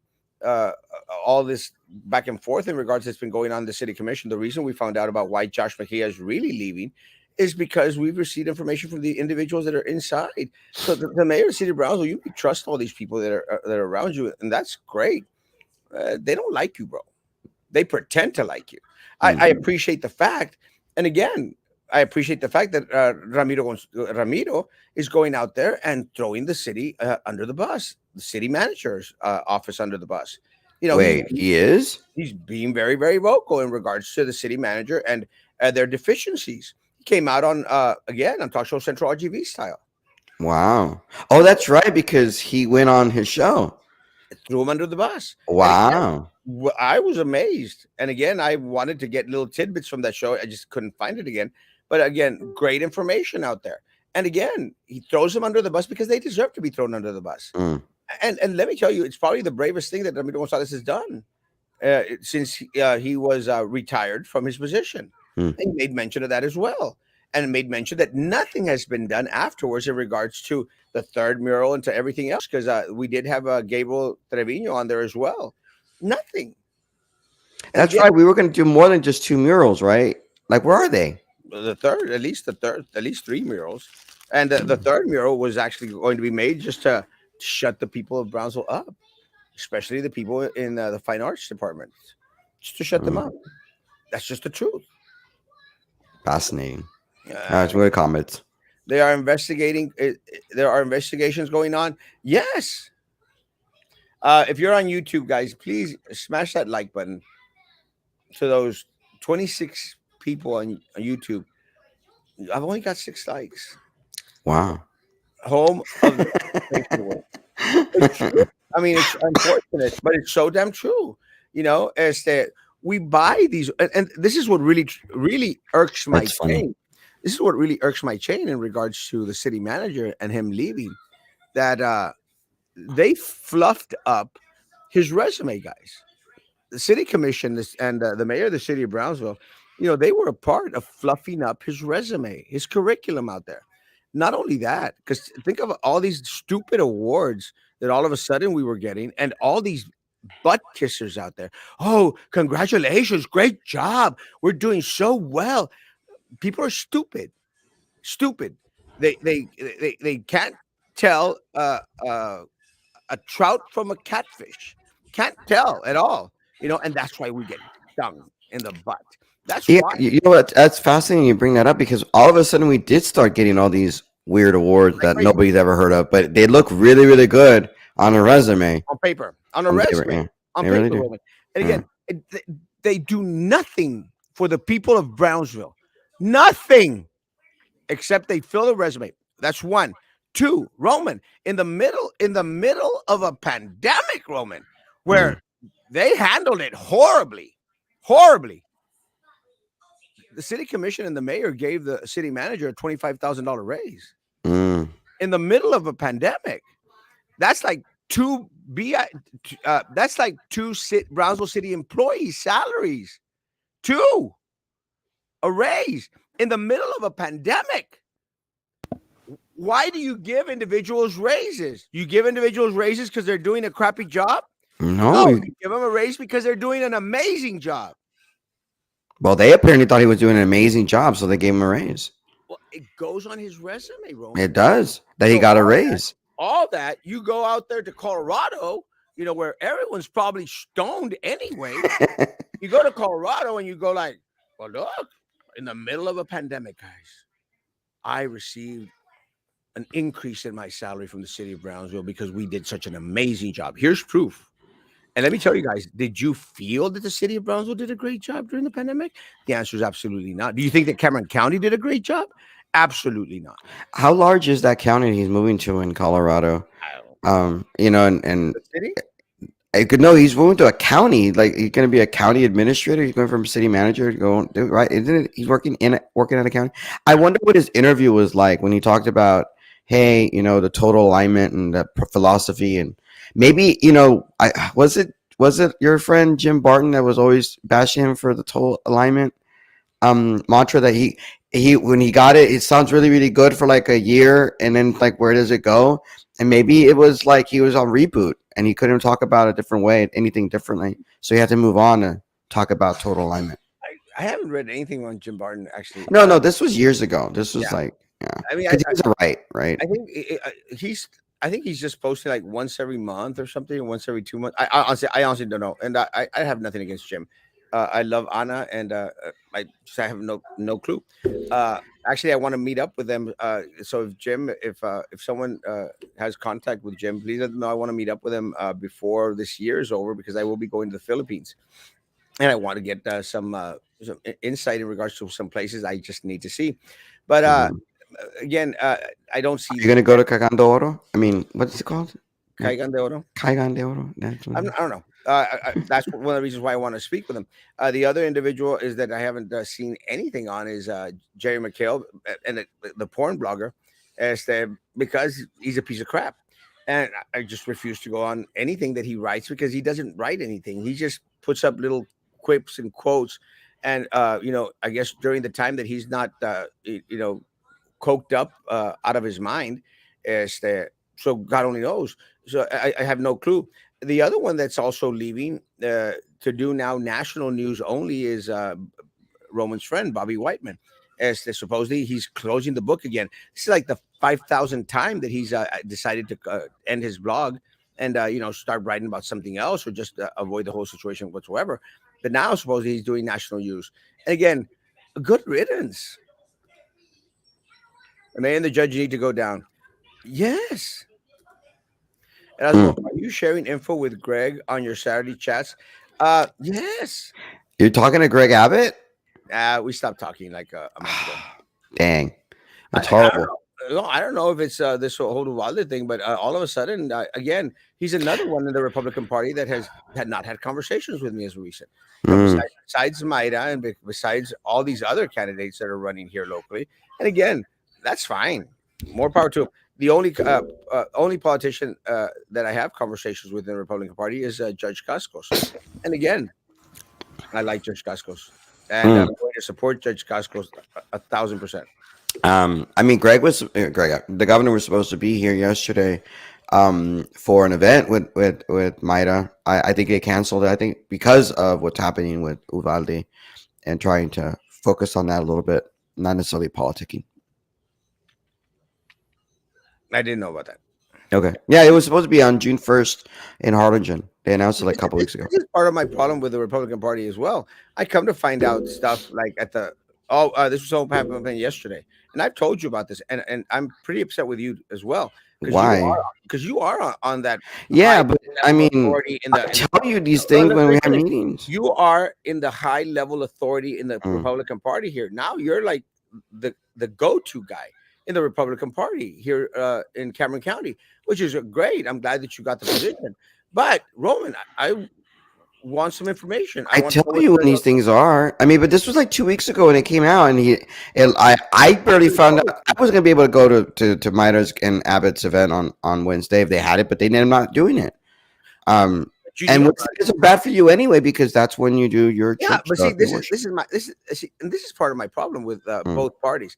all this back and forth in regards that's been going on in the city commission, the reason we found out about why Josh Mejia is really leaving is because we've received information from the individuals that are inside. So the mayor of the city of Brownsville, you can trust all these people that are around you, and that's great. They don't like you, bro. They pretend to like you. I Mm, appreciate the fact, and again, I appreciate the fact that Ramiro is going out there and throwing the city under the bus, the city manager's office under the bus. You know, wait, he is? he's being very vocal in regards to the city manager and their deficiencies. He came out on again on Talk Show Central RGV style, Wow. Oh, that's right, because he went on his show. threw him under the bus, and again, Wow. I was amazed. And again, I wanted to get little tidbits from that show. I just couldn't find it again. But again, great information out there. And again, he throws them under the bus because they deserve to be thrown under the bus. Mm, And let me tell you, it's probably the bravest thing that Ramiro Gonzalez has done since he was retired from his position. mm. He made mention of that as well, and made mention that nothing has been done afterwards in regards to the third mural and to everything else, because we did have Gabriel Trevino on there as well. Nothing. And That's again, right. We were going to do more than just two murals, right? Like, where are they? at least three murals, and the third mural was actually going to be made just to shut the people of Brownsville up, especially the people in the fine arts department, just to shut them Mm, up. That's just the truth. fascinating. All Uh, right, so good comments. they are investigating. There are investigations going on. Yes. If you're on YouTube, guys, please smash that like button to those 26 people on YouTube. I've only got 6 likes. Wow. Home of the conversation world. It's true. I mean, it's unfortunate, but it's so damn true. As that we buy these, and this is what really irks my That's funny. chain. This is what really irks my chain in regards to the city manager and him leaving. That they fluffed up his resume, guys. The city commission and the mayor of the city of Brownsville, they were a part of fluffing up his resume, his curriculum out there. Not only that, because think of all these stupid awards that all of a sudden we were getting, and all these butt kissers out there. Oh, congratulations, great job. We're doing so well. People are stupid, stupid. They can't tell a trout from a catfish. Can't tell at all, and that's why we get stung in the butt. That's Yeah, why. you know what? That's fascinating you bring that up because all of a sudden we did start getting all these weird awards Like that crazy nobody's ever heard of, but they look really, really good on a resume. on paper, on a On paper, resume, yeah, on they really paper, do. Roman. And Yeah. again, they do nothing for the people of Brownsville. Nothing except they fill a resume. That's one. Two, Roman, in the middle of a pandemic, Roman, Mm, where they handled it horribly, horribly. The city commission and the mayor gave the city manager a $25,000 raise mm, in the middle of a pandemic. That's like two that's like Brownsville city employees' salaries. Two, a raise in the middle of a pandemic. Why do you give individuals raises? You give individuals raises because they're doing a crappy job? no, No, you give them a raise because they're doing an amazing job. well, they apparently thought he was doing an amazing job, so they gave him a raise. Well, it goes on his resume, It Roman. does that he So got a raise. all that you go out there to Colorado, where everyone's probably stoned anyway. You go to Colorado and you go like, well, look, in the middle of a pandemic, guys, I received an increase in my salary from the city of Brownsville because we did such an amazing job. Here's proof. And let me tell you guys, did you feel that the city of Brownsville did a great job during the pandemic? The answer is absolutely not. Do you think that Cameron County did a great job? Absolutely not. How large is that county he's moving to in Colorado? I don't, And the city? I could know he's moving to a county. Like he's going to be a county administrator. He's going from city manager to go right. Isn't it? He's working at a county. I wonder what his interview was like when he talked about, hey, the total alignment and the philosophy, and maybe I was it your friend Jim Barton that was always bashing him for the total alignment mantra that he when he got it, it sounds really really good for like a year, and then like where does it go? And maybe it was like he was on reboot and he couldn't talk about a different way, anything differently, so he had to move on to talk about total alignment. I haven't read anything on Jim Barton actually. No, no, this was years ago. This was Yeah, like, yeah, I mean, because he was a right. I think he's. I think he's just posting like once every month or something, or once every 2 months. I honestly don't know, and I have nothing against Jim. I love Anna, and I have no clue. Uh, Actually, I want to meet up with them. So if someone has contact with Jim, please let them know. I want to meet up with him before this year is over because I will be going to the Philippines, and I want to get some insight in regards to some places I just need to see. But Mhm. again, I don't Are see you gonna go to Cagando Oro? I mean, what's it called? Caigan de Oro. Caigan de Oro. That's what it I is. don't know. That's one of the reasons why I want to speak with him. The other individual is that I haven't seen anything on is Jerry McHale and the porn blogger, as that because he's a piece of crap, and I just refuse to go on anything that he writes because he doesn't write anything. He just puts up little quips and quotes, and I guess during the time that he's not coked up out of his mind, is that so God only knows. So I have no clue. The other one that's also leaving to do now national news only is Roman's friend Bobby Whiteman. As that supposedly he's closing the book again. This is like the 5,000th time that he's decided to end his blog and start writing about something else or just avoid the whole situation whatsoever. But now supposedly he's doing national news. And again, a good riddance. The man and the judge need to go down. Yes. Erasmo, Mm. are you sharing info with Greg on your Saturday chats? Yes. You're talking to Greg Abbott? We stopped talking like a month ago. Dang, I, that's I don't horrible. know. no, I don't know if it's this whole Uvalde thing, but all of a sudden, again, he's another one in the Republican Party that has had not had conversations with me as recent. Mm. Besides Maida and besides all these other candidates that are running here locally, and again, that's fine. More power to him. The only politician that I have conversations with in the Republican Party is Judge Cascos, and again, I like Judge Cascos, and Mm. I'm going to support Judge Cascos 1,000%. I mean, Greg, the governor was supposed to be here yesterday for an event with Maida. I think they canceled it. I think because of what's happening with Uvalde and trying to focus on that a little bit, not necessarily politicking. I didn't know about that. Okay. Yeah, it was supposed to be on June 1st in Harlingen. They announced it like a couple This weeks ago. this is part of my problem with the Republican Party as well. I come to find out stuff like at the this was all happening yesterday, and I've told you about this, and I'm pretty upset with you as well Why? because you are on that high Yeah, but I level mean, authority in I the tell you these no, things let when me we have finish. meetings. You are in the high level authority in the Mm, Republican Party here. Now you're like the go to guy in the Republican Party here in Cameron County, which is great. I'm glad that you got the position. But Roman, I want some information. I I want to tell know what you when the these things are. I mean, but this was like 2 weeks ago when it came out, and I barely found out. I was gonna be able to go to Midas and Abbott's event on Wednesday if they had it, but they ended up not doing it. Um, you and knew about it. Wednesdays are bad for you anyway because that's when you do your Yeah, church but see, stuff, your worship. this is my see, and this is part of my problem with Mm, both parties.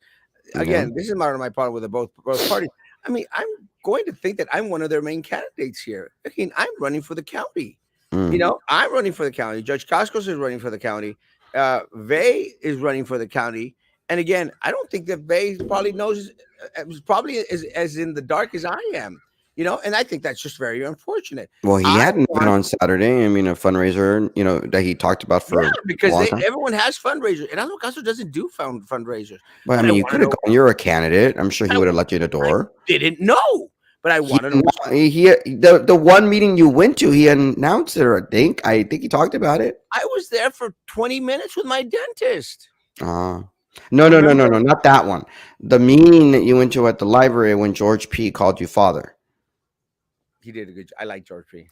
yeah. Again, this is part of my problem with the both parties. I mean, I'm going to think that I'm one of their main candidates here. I mean, I'm running for the county. You Mm. know, I'm running for the county. Judge Cascos is running for the county. Vay is running for the county. And again, I don't think that Vay probably knows probably as in the dark as I am. You know, and I think that's just very unfortunate. Well, he I had an event want on Saturday. I mean, a fundraiser, that he talked about Yeah, for a because long time. everyone has fundraisers. And Erasmo Castro doesn't do fundraisers. But I But I mean, you want to could have know. gone. You're a candidate. I'm sure he I, would have let you in the I door. didn't know, but I He want to know. did not, the one meeting you went to, he announced it. Or I think he talked about it. I was there for 20 minutes with my dentist. Uh, no, no, no, no, Remember? no, not that one. The meeting that you went to at the library when George P. called you father. He did a good job. I like George P.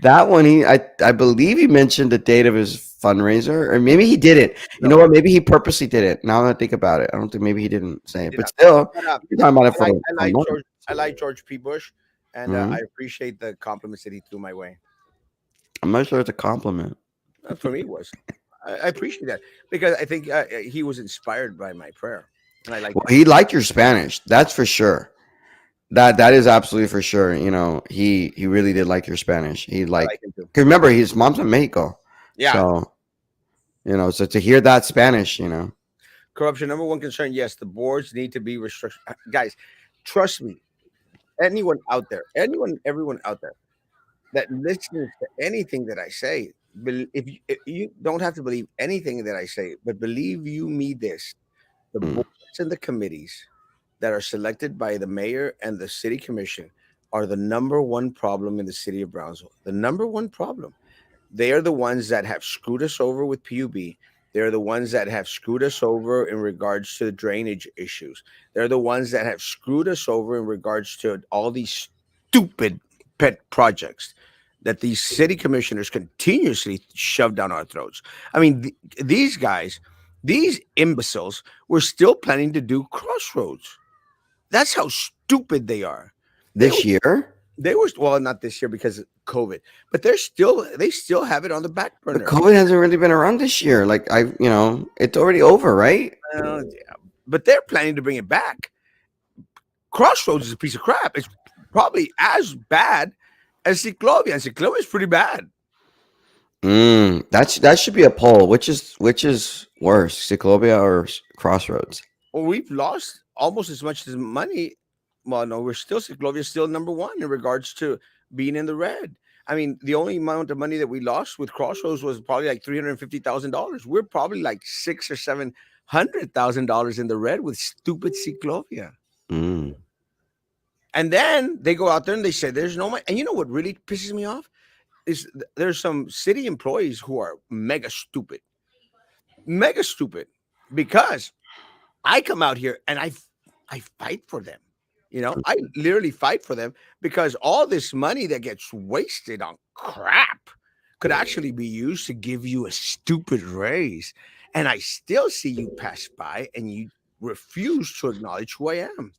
That one, I believe he mentioned the date of his fundraiser, or maybe he didn't. You know No, what? Maybe he purposely did it. Now that I think about it, I don't think maybe he didn't say he it. did But not. still, But you're talking about it I for like months. I like George P. Bush, and I Mhm. appreciate the compliments that he threw my way. I'm not sure it's a compliment. For me, it was. I appreciate that because I think he was inspired by my prayer, and I like Well, that. he liked your Spanish. That's for sure. That is absolutely for sure. He really did like your Spanish. He I like like him too. because remember his mom's from Mexico, Yeah, so so to hear that Spanish, corruption number one concern. Yes, the boards need to be restricted. Guys, trust me. Anyone out there, everyone out there that listens to anything that I say, if you don't have to believe anything that I say, but believe you me this: the mm, boards and the committees that are selected by the mayor and the city commission are the number one problem in the city of Brownsville. The number one problem. They are the ones that have screwed us over with PUB. They're the ones that have screwed us over in regards to the drainage issues. They're the ones that have screwed us over in regards to all these stupid pet projects that these city commissioners continuously shove down our throats. I mean, these guys, these imbeciles, were still planning to do crossroads. That's how stupid they are. They this year. they were well, not this year because of COVID, but they still have it on the back But burner. COVID hasn't really been around this year. Like it's already over, right? Yeah, but they're planning to bring it back. Crossroads is a piece of crap. It's probably as bad as Ciclovia, and Ciclovia is pretty bad. That should be a poll. Which is worse, Ciclovia or Crossroads? Well, we've lost almost as much as money. Well, no, we're still Ciclovia is still number one in regards to being in the red. I mean, the only amount of money that we lost with Crossroads was probably like $350,000. We're probably like $600,000 or $700,000 in the red with stupid Ciclovia. Mm. And then they go out there and they say there's no money. And you know what really pisses me off is there's some city employees who are mega stupid, because I come out here and I fight for them. I literally fight for them because all this money that gets wasted on crap could actually be used to give you a stupid raise. And I still see you pass by and you refuse to acknowledge who I am.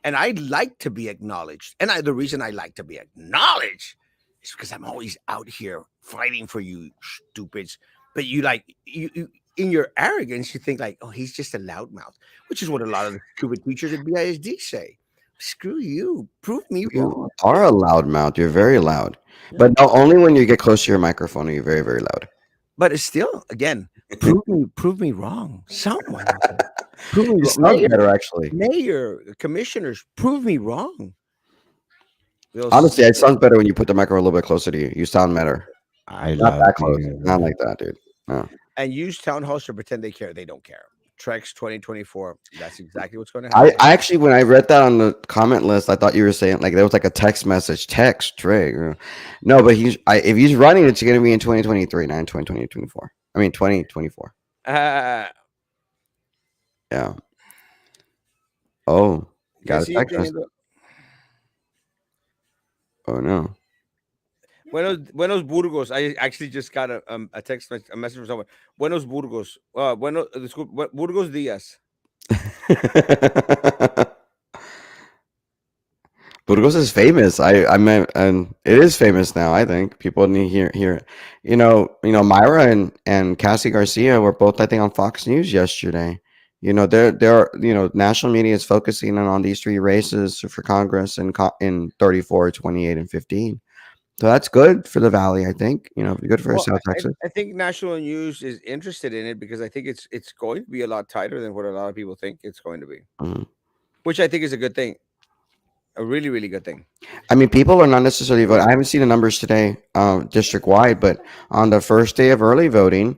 And I like to be acknowledged. And the reason I like to be acknowledged is because I'm always out here fighting for you, stupids. But you in your arrogance, you think like, oh, he's just a loudmouth, which is what a lot of the stupid teachers at BISD say. Screw you. Prove me You wrong. are a loud mouth. You're very loud. Yeah. But no, only when you get close to your microphone are you very, very loud. But it's still, again, prove me wrong. Someone out there. Prove me It wrong. sounds better, actually. Mayor, commissioners, prove me wrong. They'll Honestly, it say, sounds better when you put the microphone a little bit closer to you. You sound better. I Not love that close. you. Not like that, dude. No. and use town halls to pretend they care. They don't care. Trex 2024. That's exactly what's going to I, happen. I actually, when I read that on the comment list, I thought you were saying like there was like a text message, text Trey. No, but if he's running, it's going to be in 2023, not in 2024. I mean 2024. Uh, Yeah. Oh, que got a sigue text message. teniendo. Oh no. Buenos Burgos. I actually just got a a message from someone. Buenos Burgos. Burgos Diaz. Burgos is famous. I meant, and it is famous now. I think people need to hear it. Myra and Cassie Garcia were both, I think, on Fox News yesterday. National media is focusing on these three races for Congress in 34, 28, and 15. So that's good for the Valley. I think good for Well, South Texas. I think national news is interested in it because I think it's going to be a lot tighter than what a lot of people think it's going to be, Mhm. which I think is a good thing, a really really good thing. I mean, people are not necessarily voting. I haven't seen the numbers today, district wide, but on the first day of early voting,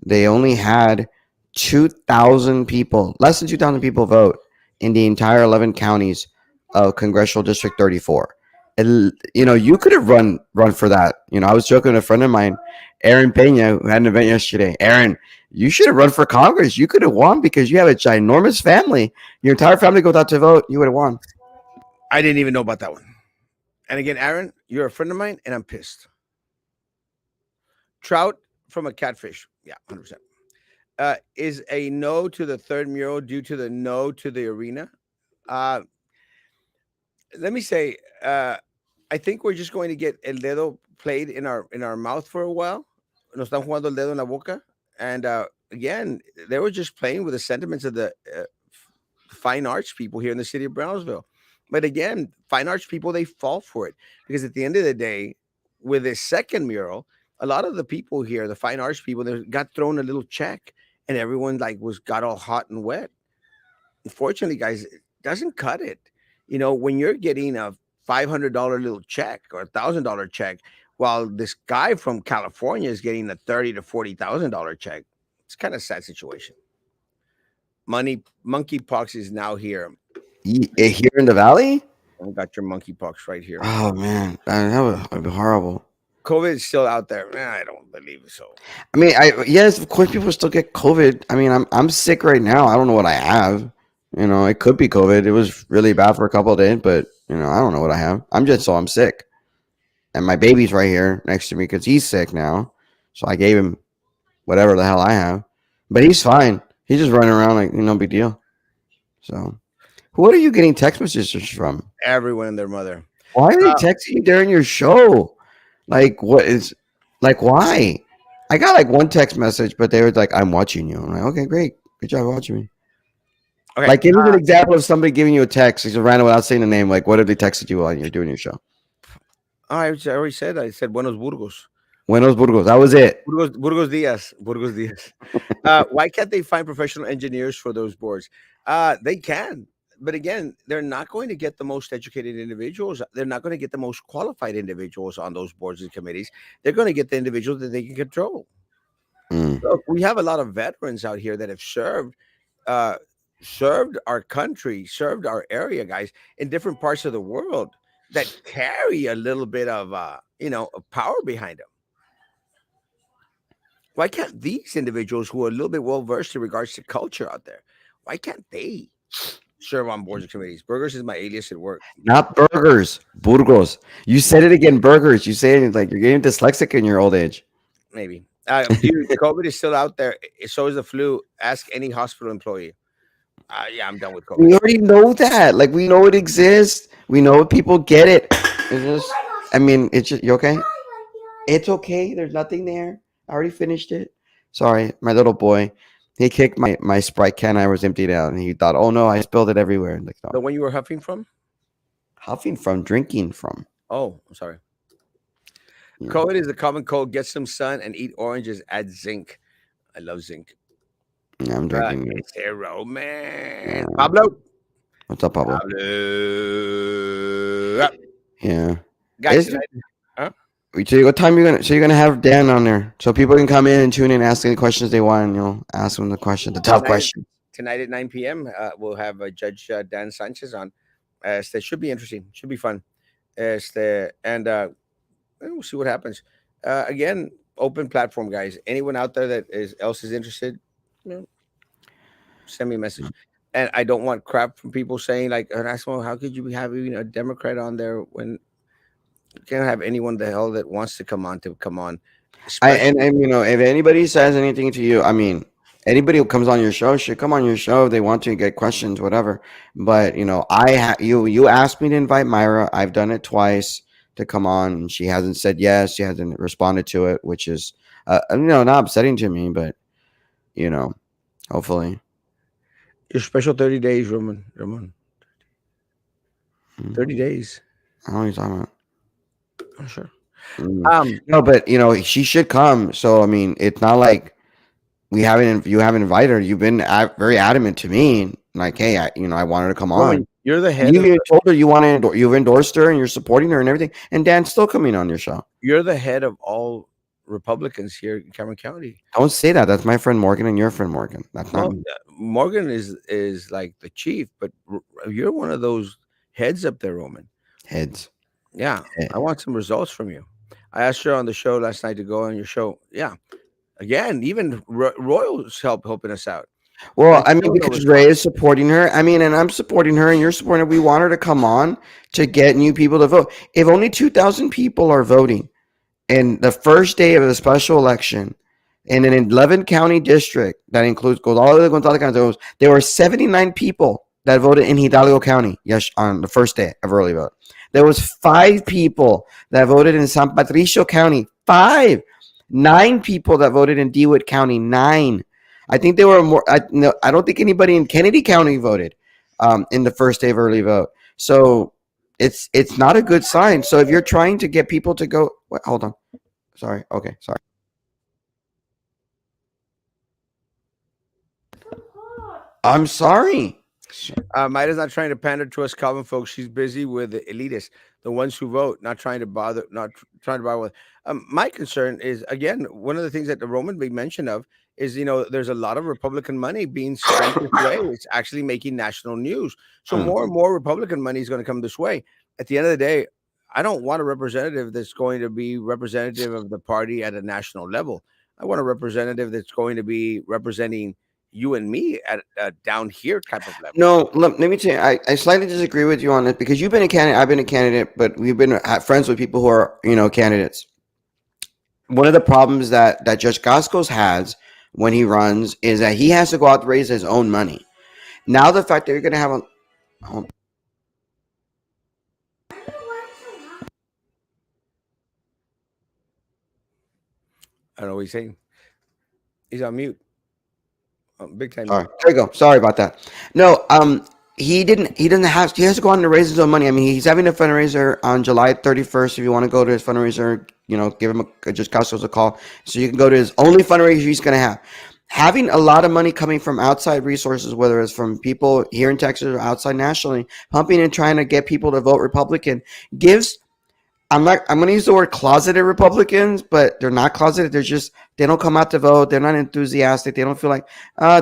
they only had 2,000 people, less than 2,000 people vote in the entire 11 counties of Congressional District 34. And, you could have run for that. I was joking with a friend of mine, Aaron Pena, who had an event yesterday. Aaron, you should have run for Congress. You could have won because you have a ginormous family. Your entire family goes out to vote. You would have won. I didn't even know about that one. And again, Aaron, you're a friend of mine, and I'm pissed. Trout from a catfish. Yeah, 100%. Is a no to the third mural due to the no to the arena? Uh, Let me say, I think we're just going to get el dedo played in our mouth for a while. Nos están jugando el dedo en la boca. And again, they were just playing with the sentiments of the fine arts people here in the city of Brownsville. But again, fine arts people, they fall for it because at the end of the day, with this second mural, a lot of the people here, the fine arts people, they got thrown a little check, and everyone like got all hot and wet. Unfortunately, guys, it doesn't cut it. When you're getting a $500 little check or $1,000 check, while this guy from California is getting a $30,000 to $40,000 check, it's kind of sad situation. Monkeypox is now here. Here in the Valley? I got your monkeypox right here. Oh man, that would be horrible. COVID is still out there. I don't believe so. I mean, yes, of course, people still get COVID. I mean, I'm sick right now. I don't know what I have. It could be COVID. It was really bad for a couple of days, but I don't know what I have. I'm sick, and my baby's right here next to me because he's sick now. So I gave him whatever the hell I have, but he's fine. He's just running around like no big deal. So, who are you getting text messages from? Everyone and their mother. Why are they texting you during your show? Like, why? I got like one text message, but they were like, I'm watching you. I'm like, okay, great. Good job watching me. Okay. Like, give me an example of somebody giving you a text. It's random without saying the name. Like, what if they texted you while you're doing your show? I already said. I said Buenos Burgos. Buenos Burgos. That was it. Burgos Diaz. Burgos Diaz. Why can't they find professional engineers for those boards? They can. But again, they're not going to get the most educated individuals. They're not going to get the most qualified individuals on those boards and committees. They're going to get the individuals that they can control. Mm. Look, we have a lot of veterans out here that have served our country, served our area, guys, in different parts of the world that carry a little bit of of power behind them. Why can't these individuals who are a little bit well versed in regards to culture out there, why can't they serve on boards and committees. Burgers is my alias at work. Not burgers, Burgos. You said it again, burgers. You say it like you're getting dyslexic in your old age. Maybe. Dude, COVID is still out there. So is the flu. Ask any hospital employee. Yeah, I'm done with COVID. We already know that. Like we know it exists. We know people get it. It's just, I mean, it's just you okay? It's okay. There's nothing there. I already finished it. Sorry, my little boy. He kicked my Sprite can I was emptied out, and he thought, "Oh no, I spilled it everywhere." Like, The no. one you were huffing from? Huffing from, drinking from. Oh, I'm sorry. Yeah, COVID is a common cold. Get some sun and eat oranges. Add zinc. I love zinc. yeah, I'm drinking. It's a romance. Yeah. Pablo. What's up, Pablo? Pablo. Yeah. Guys, Is tonight, huh? so what time you're gonna have Dan on there so people can come in and tune in, ask any questions they want, and you'll ask them the question, the tough Tonight, question. tonight at 9 p.m., we'll have Judge Dan Sanchez on. Este should be interesting. Should be fun. And we'll see what happens. Again, open platform, guys. Anyone out there that is interested, you know, send me a message. And I don't want crap from people saying like, Erasmo, how could you be having a Democrat on there when you can't have anyone the hell that wants to come on, especially And if anybody says anything to you, I mean, anybody who comes on your show should come on your show if they want to get questions, whatever. But you asked me to invite Myra. I've done it twice to come on, and she hasn't said yes. She hasn't responded to it, which is not upsetting to me, but hopefully. your special 30 days, Roman. Ramon. 30 days. I don't know what you're talking about. Oh, sure. No, but she should come. So I mean, it's not like you haven't invited her. You've been very adamant to me, like, hey, I want her to come on. Roman, you're the And head you of even told her you've endorsed her and you're supporting her and everything. And Dan's still coming on your show. you're the head of all Republicans here in Cameron County. Don't say that. That's my friend Morgan and your friend Morgan. That's not Well, me. Morgan is like the chief, but you're one of those heads up there, Roman. Heads. Yeah, Eh. I want some results from you. I asked her on the show last night to go on your show. Yeah, again, even Royals helping us out. Well, And I mean, still no because Ray response. is supporting her. I mean, and I'm supporting her and you're supporting her. We want her to come on to get new people to vote. If only 2,000 people are voting, and the first day of the special election in an 11 county district that includes goes all the way to Gonzales County, there were 79 people that voted in Hidalgo County. Yes, on the first day of early vote, there was 5 people that voted in San Patricio County. 5, 9 people that voted in DeWitt County. 9. I think there were more. No, I don't think anybody in Kennedy County voted in the first day of early vote. So it's not a good sign. So if you're trying to get people to go, wait, hold on. Sorry. Okay. Sorry. I'm sorry. Maida's not trying to pander to us common folks. She's busy with the elitists, the ones who vote, not trying to bother, trying to bother with. My concern is again one of the things that the Roman made mention of is there's a lot of Republican money being spent this way. It's actually making national news. So more and more Republican money is going to come this way. At the end of the day, I don't want a representative that's going to be representative of the party at a national level. I want a representative that's going to be representing you and me at a down here type of level. No, let me tell you, I slightly disagree with you on it because you've been a candidate, I've been a candidate, but we've been friends with people who are, candidates. One of the problems that Judge Gascos has when he runs is that he has to go out and raise his own money. Now the fact that you're going to have I don't know what he's saying. He's on mute. Big time Sorry. mute. There you go. Sorry about that. No, he has to go on to raise his own money. I mean, he's having a fundraiser on July 31st. If you want to go to his fundraiser, give him just Costos a call. So you can go to his only fundraiser he's going to have. Having a lot of money coming from outside resources, whether it's from people here in Texas or outside nationally, pumping and trying to get people to vote Republican I'm going to use the word closeted Republicans, but they're not closeted. They're just They don't come out to vote. They're not enthusiastic. They don't feel like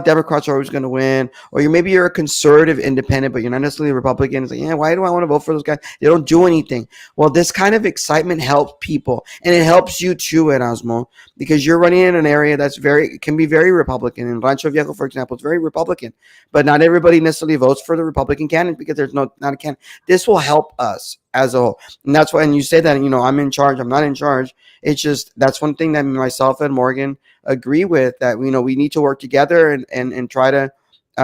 Democrats are always going to win. Or maybe you're a conservative independent, but you're not necessarily a Republican. It's like, yeah, why do I want to vote for those guys? They don't do anything. Well, this kind of excitement helps people, and it helps you too, Erasmo, because you're running in an area that's very can be very Republican. In Rancho Viejo, for example, it's very Republican, but not everybody necessarily votes for the Republican candidate because there's not a candidate. This will help us as a whole, and that's why. And you say that I'm in charge. I'm not in charge. It's just that's one thing that myself and Morgan agree with, that we need to work together and try to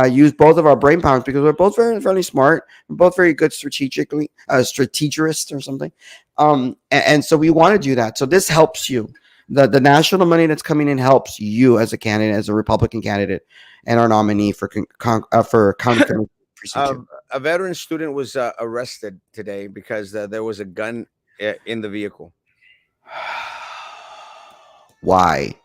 use both of our brain powers, because we're both very very smart. We're both very good strategically, strategists or something. And so we want to do that. So this helps you. The national money that's coming in helps you as a candidate, as a Republican candidate, and our nominee for county commission precinct Uh, two. a veteran student was arrested today because there was a gun in the vehicle. Why?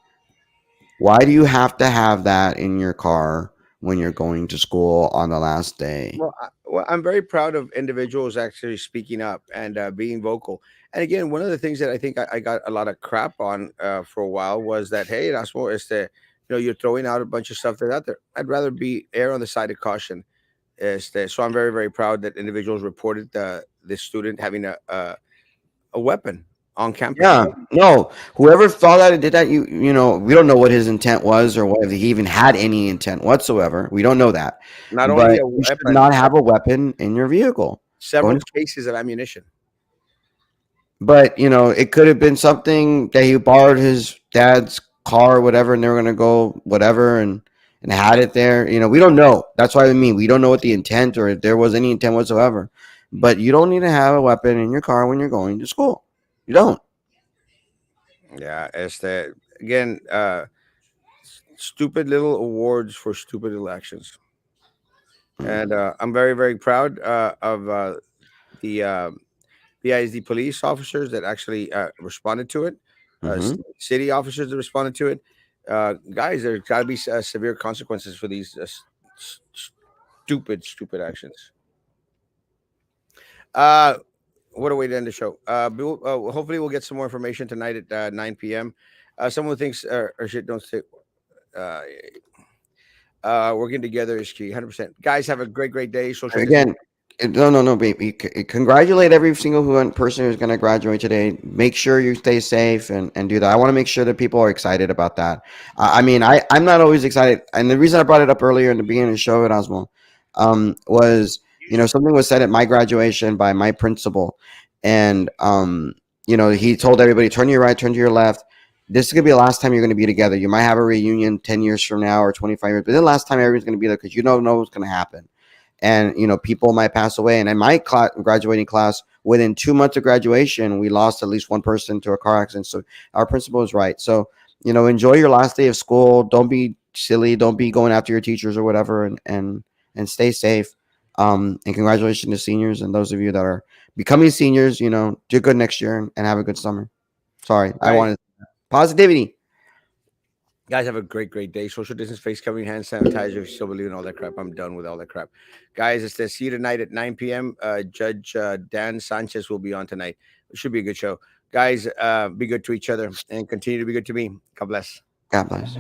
Why do you have to have that in your car when you're going to school on the last day? Well, I'm very proud of individuals actually speaking up and being vocal. And again, one of the things that I think I got a lot of crap on for a while was that, hey, that's what is the, you're throwing out a bunch of stuff that's out there. I'd rather be err on the side of caution. So I'm very, very proud that individuals reported the student having a weapon on campus. Yeah, no. Whoever saw that and did that, we don't know what his intent was, or whether he even had any intent whatsoever. We don't know that. Not only But a you should weapon, not have a weapon in your vehicle. several Going cases of ammunition. But it could have been something that he borrowed his dad's car or whatever, and they were gonna go whatever and had it there. We don't know. That's why we don't know what the intent, or if there was any intent whatsoever. But you don't need to have a weapon in your car when you're going to school. You don't. Yeah, again, stupid little awards for stupid little actions. And Mm-hmm. I'm very, very proud of the BISD police officers that actually responded to it, Mm-hmm. city officers that responded to it. Guys, there's got to be severe consequences for these stupid, stupid actions. Uh, what a way to end the show. Hopefully, we'll get some more information tonight at 9 p.m. Some of the things are shit. Don't say. Uh, Working together is key. 100%. Guys, have a great, great day. Social distance. Again, no, no, no, baby. Congratulate every single person who's going to graduate today. Make sure you stay safe and do that. I want to make sure that people are excited about that. I'm not always excited. And the reason I brought it up earlier in the beginning of the show at Osmo was, something was said at my graduation by my principal. And, he told everybody, turn to your right, turn to your left. This is going to be the last time you're going to be together. You might have a reunion 10 years from now or 25 years, but the last time everyone's going to be there, because you don't know what's going to happen. And people might pass away. And in my graduating class, within 2 months of graduation, we lost at least one person to a car accident. So our principal is right. So enjoy your last day of school. Don't be silly. Don't be going after your teachers or whatever. And stay safe. And congratulations to seniors, and those of you that are becoming seniors. Do good next year, and have a good summer. Sorry, I Guys, wanted positivity. guys, have a great, great day. Social distance, face covering, hand sanitizer. If you still believe in all that crap, I'm done with all that crap. Guys, it's the see you tonight at 9 p.m. Judge Dan Sanchez will be on tonight. It should be a good show. Guys, be good to each other and continue to be good to me. God bless. God bless.